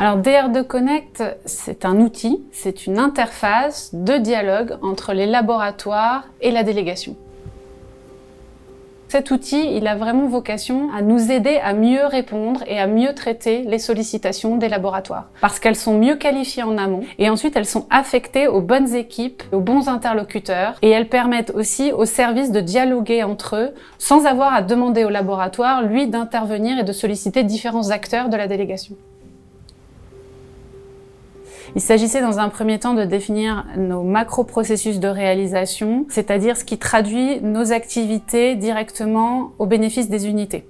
Alors DR2 Connect, c'est un outil, c'est une interface de dialogue entre les laboratoires et la délégation. Cet outil, il a vraiment vocation à nous aider à mieux répondre et à mieux traiter les sollicitations des laboratoires. Parce qu'elles sont mieux qualifiées en amont et ensuite elles sont affectées aux bonnes équipes, aux bons interlocuteurs et elles permettent aussi aux services de dialoguer entre eux sans avoir à demander au laboratoire, lui, d'intervenir et de solliciter différents acteurs de la délégation. Il s'agissait dans un premier temps de définir nos macro-processus de réalisation, c'est-à-dire ce qui traduit nos activités directement au bénéfice des unités.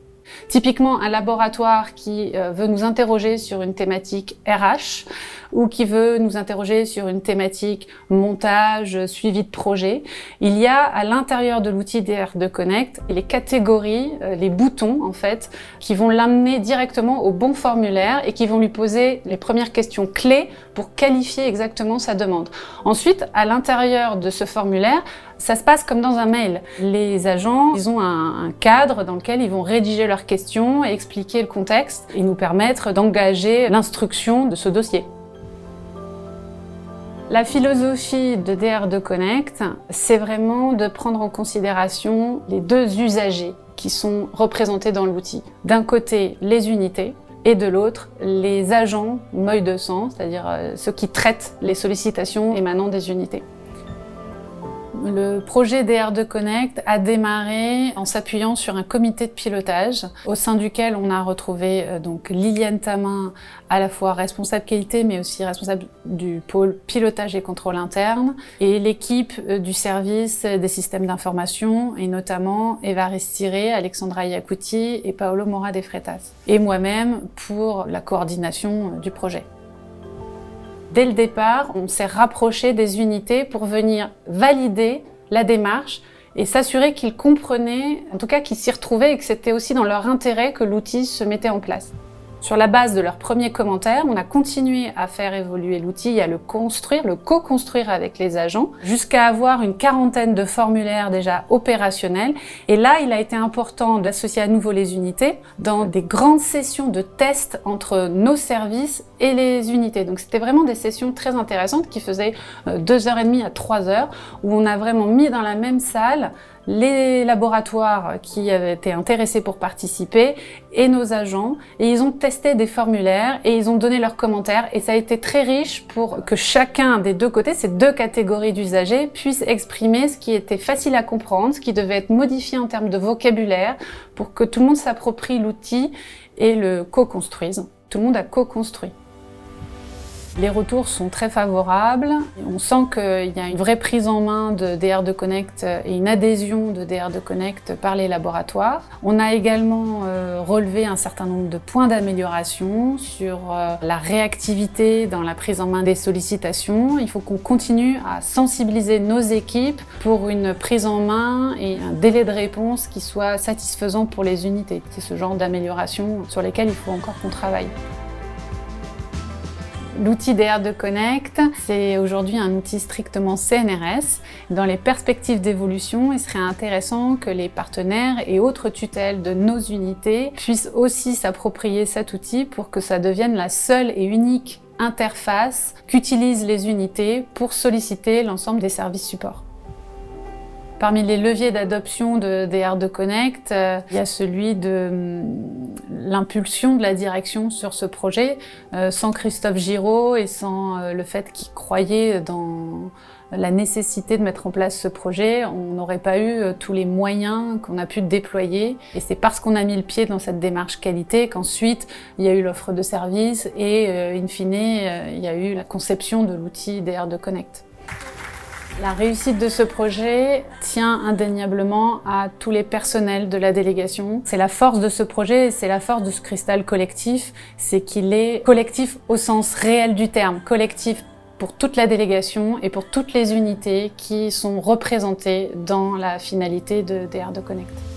Typiquement, un laboratoire qui veut nous interroger sur une thématique RH ou qui veut nous interroger sur une thématique montage, suivi de projet, il y a à l'intérieur de l'outil DR2 Connect les catégories, les boutons en fait, qui vont l'amener directement au bon formulaire et qui vont lui poser les premières questions clés pour qualifier exactement sa demande. Ensuite, à l'intérieur de ce formulaire, ça se passe comme dans un mail. Les agents, ils ont un cadre dans lequel ils vont rédiger leurs questions et expliquer le contexte et nous permettre d'engager l'instruction de ce dossier. La philosophie de DR2 Connect, c'est vraiment de prendre en considération les deux usagers qui sont représentés dans l'outil. D'un côté, les unités, et de l'autre, les agents MOI 200, c'est-à-dire ceux qui traitent les sollicitations émanant des unités. Le projet DR2 Connect a démarré en s'appuyant sur un comité de pilotage au sein duquel on a retrouvé donc Liliane Tamin, à la fois responsable qualité mais aussi responsable du pôle pilotage et contrôle interne, et l'équipe du service des systèmes d'information et notamment Évariste Tiré, Alexandra Iacouti et Paolo Mora de Freitas, et moi-même pour la coordination du projet. Dès le départ, on s'est rapproché des unités pour venir valider la démarche et s'assurer qu'ils comprenaient, en tout cas qu'ils s'y retrouvaient et que c'était aussi dans leur intérêt que l'outil se mettait en place. Sur la base de leurs premiers commentaires, on a continué à faire évoluer l'outil, à le construire, le co-construire avec les agents, jusqu'à avoir une quarantaine de formulaires déjà opérationnels. Et là, il a été important d'associer à nouveau les unités dans des grandes sessions de tests entre nos services et les unités. Donc c'était vraiment des sessions très intéressantes qui faisaient 2h30 à 3h, où on a vraiment mis dans la même salle les laboratoires qui avaient été intéressés pour participer et nos agents, et ils ont testé des formulaires et ils ont donné leurs commentaires, et ça a été très riche pour que chacun des deux côtés, ces deux catégories d'usagers, puissent exprimer ce qui était facile à comprendre, ce qui devait être modifié en termes de vocabulaire pour que tout le monde s'approprie l'outil et le co-construise. Tout le monde a co-construit. Les retours sont très favorables. On sent qu'il y a une vraie prise en main de DR2 Connect et une adhésion de DR2 Connect par les laboratoires. On a également relevé un certain nombre de points d'amélioration sur la réactivité dans la prise en main des sollicitations. Il faut qu'on continue à sensibiliser nos équipes pour une prise en main et un délai de réponse qui soit satisfaisant pour les unités. C'est ce genre d'amélioration sur lesquelles il faut encore qu'on travaille. L'outil DR2 Connect, c'est aujourd'hui un outil strictement CNRS. Dans les perspectives d'évolution, il serait intéressant que les partenaires et autres tutelles de nos unités puissent aussi s'approprier cet outil pour que ça devienne la seule et unique interface qu'utilisent les unités pour solliciter l'ensemble des services supports. Parmi les leviers d'adoption de DR2 Connect, il y a celui de l'impulsion de la direction sur ce projet. Sans Christophe Giraud et sans le fait qu'il croyait dans la nécessité de mettre en place ce projet, on n'aurait pas eu tous les moyens qu'on a pu déployer. Et c'est parce qu'on a mis le pied dans cette démarche qualité qu'ensuite il y a eu l'offre de service et in fine il y a eu la conception de l'outil DR2 Connect. La réussite de ce projet tient indéniablement à tous les personnels de la délégation. C'est la force de ce projet et c'est la force de ce cristal collectif, c'est qu'il est collectif au sens réel du terme, collectif pour toute la délégation et pour toutes les unités qui sont représentées dans la finalité de DR2 Connect.